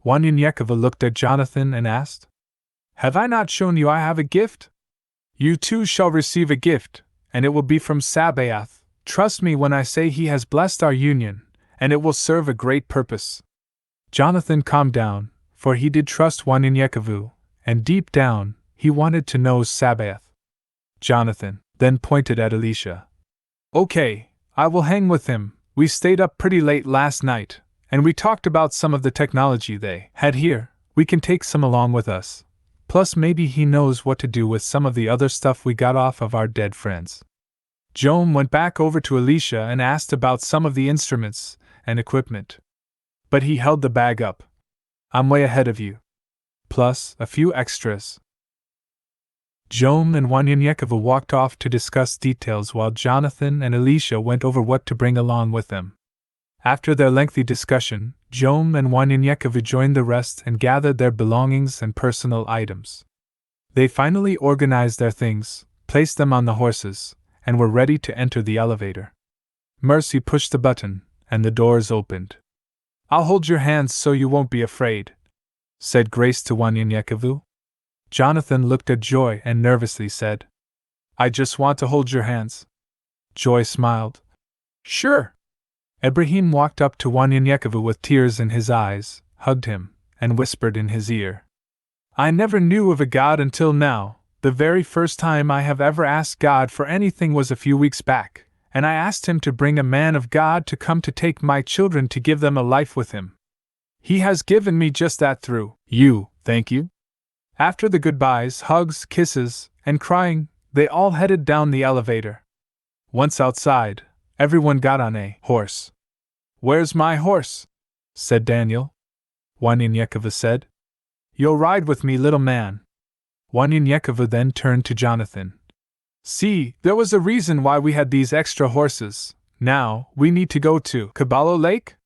Wanyanyekova looked at Jonathan and asked, "Have I not shown you I have a gift? You too shall receive a gift, and it will be from Sabaoth. Trust me when I say he has blessed our union, and it will serve a great purpose." Jonathan calmed down, for he did trust Wanyanyekova, and deep down, he wanted to know Sabaoth. Jonathan then pointed at Elisha. "Okay, I will hang with him. We stayed up pretty late last night, and we talked about some of the technology they had here. We can take some along with us. Plus maybe he knows what to do with some of the other stuff we got off of our dead friends." Joam went back over to Elisha and asked about some of the instruments and equipment. But he held the bag up. "I'm way ahead of you. Plus a few extras." Joam and Wanyanyekova walked off to discuss details while Jonathan and Elisha went over what to bring along with them. After their lengthy discussion, Joam and Wanyanyekova joined the rest and gathered their belongings and personal items. They finally organized their things, placed them on the horses, and were ready to enter the elevator. Mercy pushed the button, and the doors opened. "I'll hold your hands so you won't be afraid," said Grace to Wanyanyekova. Jonathan looked at Joy and nervously said, "I just want to hold your hands." Joy smiled. "Sure." Ibrahim walked up to Wanyanyekova with tears in his eyes, hugged him, and whispered in his ear, "I never knew of a God until now. The very first time I have ever asked God for anything was a few weeks back, and I asked him to bring a man of God to come to take my children to give them a life with him. He has given me just that through you, thank you." After the goodbyes, hugs, kisses, and crying, they all headed down the elevator. Once outside, everyone got on a horse. "Where's my horse?" said Daniel. Wanyanyekova said, "You'll ride with me, little man." Wanyanyekova then turned to Jonathan. "See, there was a reason why we had these extra horses. Now, we need to go to Caballo Lake?"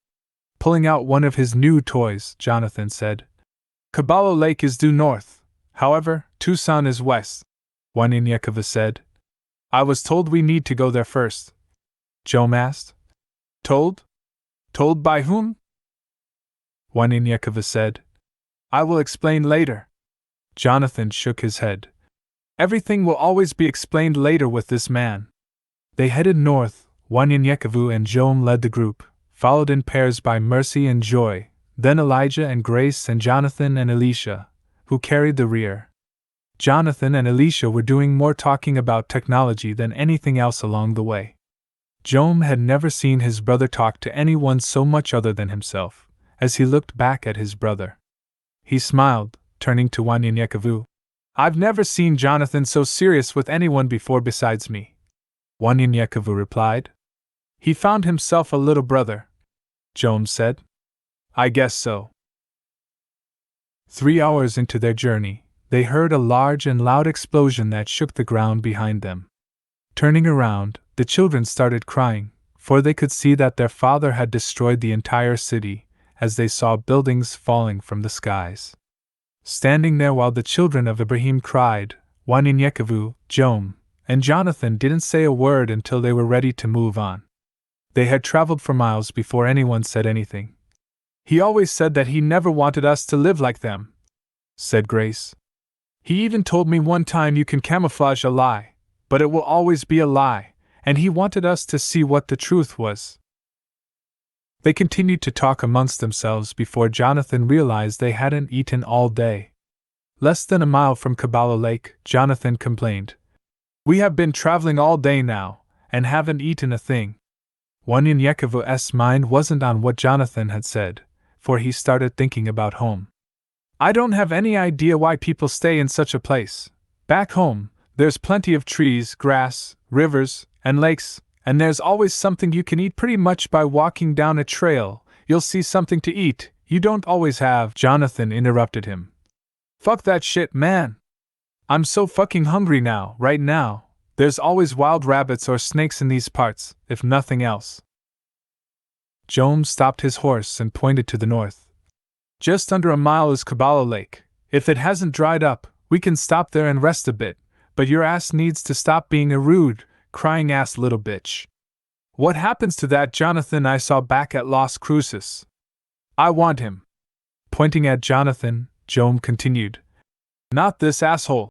Pulling out one of his new toys, Jonathan said, "Caballo Lake is due north. However, Tucson is west," Wanyanyekova said. "I was told we need to go there first." Joam asked. "Told? Told by whom?" Wanyanyekova said, "I will explain later." Jonathan shook his head. "Everything will always be explained later with this man." They headed north. Wanyanyekova and Joam led the group, followed in pairs by Mercy and Joy, then Elijah and Grace and Jonathan and Elisha, who carried the rear. Jonathan and Elisha were doing more talking about technology than anything else along the way. Joam had never seen his brother talk to anyone so much other than himself, as he looked back at his brother. He smiled, turning to Wanyanyekova. "I've never seen Jonathan so serious with anyone before besides me," Wanyanyekova replied. "He found himself a little brother," Joam said. "I guess so." 3 hours into their journey, they heard a large and loud explosion that shook the ground behind them. Turning around, the children started crying, for they could see that their father had destroyed the entire city, as they saw buildings falling from the skies. Standing there while the children of Ibrahim cried, Wanyanyekova, Joam, and Jonathan didn't say a word until they were ready to move on. They had traveled for miles before anyone said anything. "He always said that he never wanted us to live like them," said Grace. "He even told me one time you can camouflage a lie, but it will always be a lie, and he wanted us to see what the truth was." They continued to talk amongst themselves before Jonathan realized they hadn't eaten all day. Less than a mile from Caballo Lake, Jonathan complained, "We have been traveling all day now, and haven't eaten a thing." Wanyanyekova's mind wasn't on what Jonathan had said, for he started thinking about home. "I don't have any idea why people stay in such a place. Back home, there's plenty of trees, grass, rivers, and lakes, and there's always something you can eat pretty much by walking down a trail. You'll see something to eat. You don't always have," Jonathan interrupted him. "Fuck that shit, man. I'm so fucking hungry now, right now. There's always wild rabbits or snakes in these parts, if nothing else." Joam stopped his horse and pointed to the north. "Just under a mile is Caballo Lake. If it hasn't dried up, we can stop there and rest a bit, but your ass needs to stop being a rude, crying-ass little bitch. What happens to that Jonathan I saw back at Las Cruces? I want him. Pointing at Jonathan, Joan continued, Not this asshole.